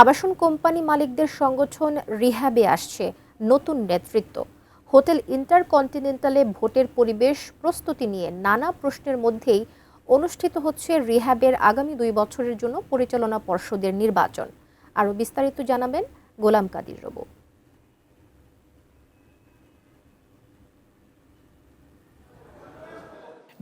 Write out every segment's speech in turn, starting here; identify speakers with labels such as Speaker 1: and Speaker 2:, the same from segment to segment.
Speaker 1: আবাসন কোম্পানি মালিকদের সংগঠন রিহ্যাবে আসছে নতুন নেতৃত্ব। হোটেল ইন্টারকন্টিনেন্টালে ভোটের পরিবেশ প্রস্তুতি নিয়ে নানা প্রশ্নের মধ্যেই অনুষ্ঠিত হচ্ছে রিহ্যাবের আগামী 2 বছরের জন্য পরিচালনা পর্ষদের নির্বাচন। আরও বিস্তারিত জানাবেন গোলাম কাদির রবু।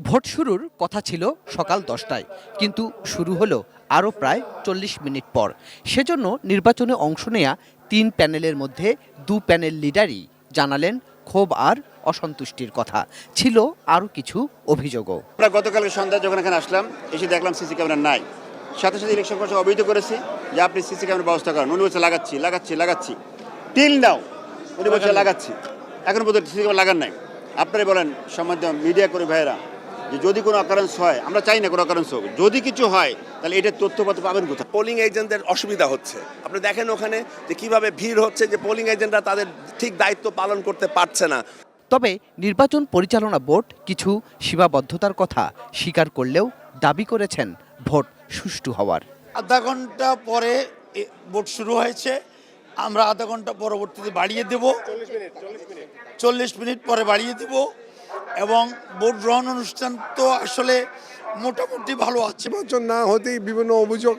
Speaker 2: ভোট শুরুর কথা ছিল সকাল 10টায়, কিন্তু শুরু হলো আরও প্রায় 40 মিনিট পর। সেজন্য নির্বাচনে অংশ নেয়া 3 প্যানেলের মধ্যে 2 প্যানেল লিডারই জানালেন ক্ষোভ আর অসন্তুষ্টির কথা। ছিল আরও কিছু অভিযোগও।
Speaker 3: আমরা গতকালকে সন্ধ্যায় যখন এখানে আসলাম, এসে দেখলাম সিসি ক্যামেরা নাই। সাথে সাথে ইলেকশন কমিশন অবহিত করেছি যে আপনি সিসি ক্যামেরা ব্যবস্থা করেন। উনি বলছে লাগাচ্ছি টিল নাও উনি বলছে লাগাচ্ছি, এখন পর্যন্ত সিসি ক্যামেরা লাগান নাই। আপনারাই বলেন সম্মানিত মিডিয়া করে ভাইয়েরা, যে যদি কোনো অকারেন্স হয়, আমরা চাই না কোনো অকারেন্স হোক, যদি কিছু হয় তাহলে এটার তথ্যপত্র পাবেন কোথায়?
Speaker 4: পোলিং এজেন্টদের অসুবিধা হচ্ছে। আপনি দেখেন ওখানে যে কিভাবে ভিড় হচ্ছে, যে পোলিং এজেন্টরা তাদের ঠিক দায়িত্ব পালন করতে পারছে না।
Speaker 2: তবে নির্বাচন পরিচালনা বোর্ড কিছু সীমাবদ্ধতার কথা স্বীকার করলেও দাবি করেছেন ভোট সুষ্ঠু হওয়ার।
Speaker 5: আধা ঘন্টা পরে ভোট শুরু হয়েছে, আমরা আধা ঘন্টা পরবর্তীতে বাড়িয়ে দেব, 40 মিনিট পরে বাড়িয়ে দেব। এবং ভোট গ্রহণ অনুষ্ঠান তো আসলে মোটামুটি ভালো আছে।
Speaker 6: নির্বাচন না হতেই বিভিন্ন অভিযোগ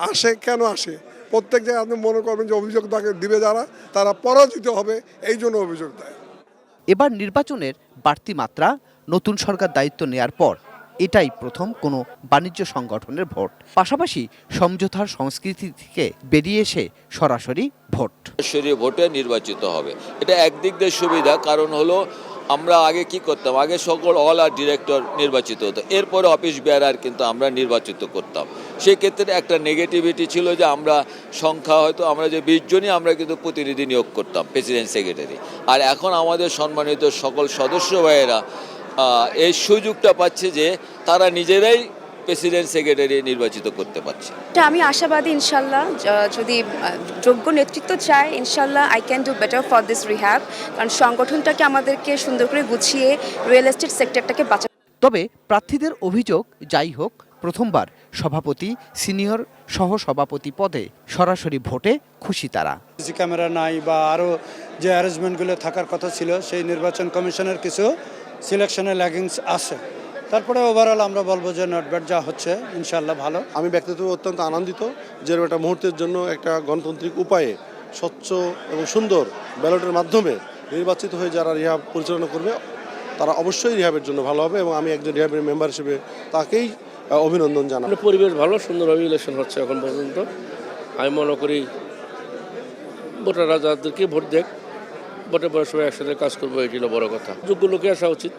Speaker 6: আসে। কেন আসে? প্রত্যেক জায়গায় আপনি মনে করবেন যে অভিযোগ তাকে দিবে যারা, তারা পরাজিত হবে, এই জন্য অভিযোগ দেয়।
Speaker 2: এবার নির্বাচনের বাড়তি মাত্রা, নতুন সরকার দায়িত্ব নেয়ার পর এটাই প্রথম কোনো বাণিজ্য সংগঠনের ভোট। পাশাপাশি সমঝোতার সংস্কৃতি থেকে বেরিয়ে এসে সরাসরি ভোট।
Speaker 7: সরাসরি ভোটে নির্বাচিত হবে। এটা একদিক দিয়ে সুবিধা, কারণ হলো আমরা আগে কি করতাম, আগে সকল অল আর ডিরেক্টর নির্বাচিত হতো, এরপরে অফিস বেয়ারার কিন্তু আমরা নির্বাচিত করতাম। সেই ক্ষেত্রে একটা নেগেটিভিটি ছিল যে আমরা সংখ্যা হয়তো আমরা যে 20 জনই আমরা কিন্তু প্রতিনিধি নিয়োগ করতাম, প্রেসিডেন্ট সেক্রেটারি। আর এখন আমাদের সম্মানিত সকল সদস্য ভাইয়েরা এই সুযোগটা পাচ্ছে যে তারা নিজেরাই প্রেসিডেন্ট সেক্রেটারি নির্বাচিত করতে পারছে।
Speaker 8: আমি আশাবাদী, ইনশাল্লাহ যদি যোগ্য নেতৃত্ব চায়, ইনশাল্লাহ I can do better for this rehab. কারণ সংগঠনটাকে আমাদেরকে সুন্দর করে গুছিয়ে রিয়েল এস্টেট সেক্টরটাকে বাঁচাতে।
Speaker 2: তবে প্রার্থীদের অভিযোগ, যাই হোক, প্রথমবার সভাপতি, সিনিয়র সহ সভাপতি পদে সরাসরি ভোটে খুশি তারা।
Speaker 9: সিসি ক্যামেরা নাই বা আরও যে অ্যারেঞ্জমেন্টগুলো থাকার কথা ছিল, সেই নির্বাচন কমিশনের কিছু সিলেকশনের ল্যাগিংস আছে। তারপরে ওভারঅল আমরা বলবো যে নট ব্যাড যা হচ্ছে, ইনশাল্লাহ ভালো।
Speaker 6: আমি ব্যক্তিগতভাবে অত্যন্ত আনন্দিত যে একটা মুহূর্তের জন্য একটা গণতান্ত্রিক উপায়ে স্বচ্ছ এবং সুন্দর ব্যালটের মাধ্যমে নির্বাচিত হয়ে যারা রিহ্যাব পরিচালনা করবে, তারা অবশ্যই রিহ্যাবের জন্য ভালো হবে এবং আমি একজন রিহ্যাবের মেম্বার হিসেবে তাকেই অভিনন্দন জানাই।
Speaker 10: পরিবেশ ভালো, সুন্দরভাবে ইলেকশন হচ্ছে এখন পর্যন্ত। আমি মনে করি ভোটাররা যাদেরকে ভোট দেখ, ভোটের পরে সবাই একসাথে কাজ করবো, এটি হলো বড় কথা। যোগ্য লোকে আসা উচিত,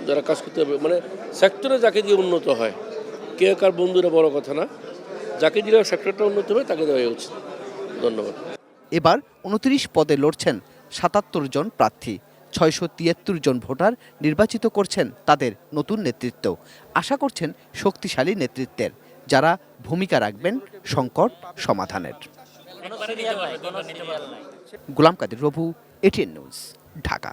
Speaker 10: যারা কাজ করতে হবে, মানে সেক্টরে যাকে দিয়ে উন্নত হয়, কে কার বন্ধুরা বড় কথা না, যাকে দিয়ে সেক্টরটা উন্নত হবে তাকে দেওয়া উচিত। ধন্যবাদ।
Speaker 2: এবার 29 পদে লড়ছেন 77 জন প্রার্থী। 673 জন ভোটার নির্বাচিত করছেন তাদের নতুন নেতৃত্ব। আশা করছেন শক্তিশালী নেতৃত্বের, যারা ভূমিকা রাখবেন সংকট সমাধানের। গোলাম কাদির রবু, এটিএন নিউজ, ঢাকা।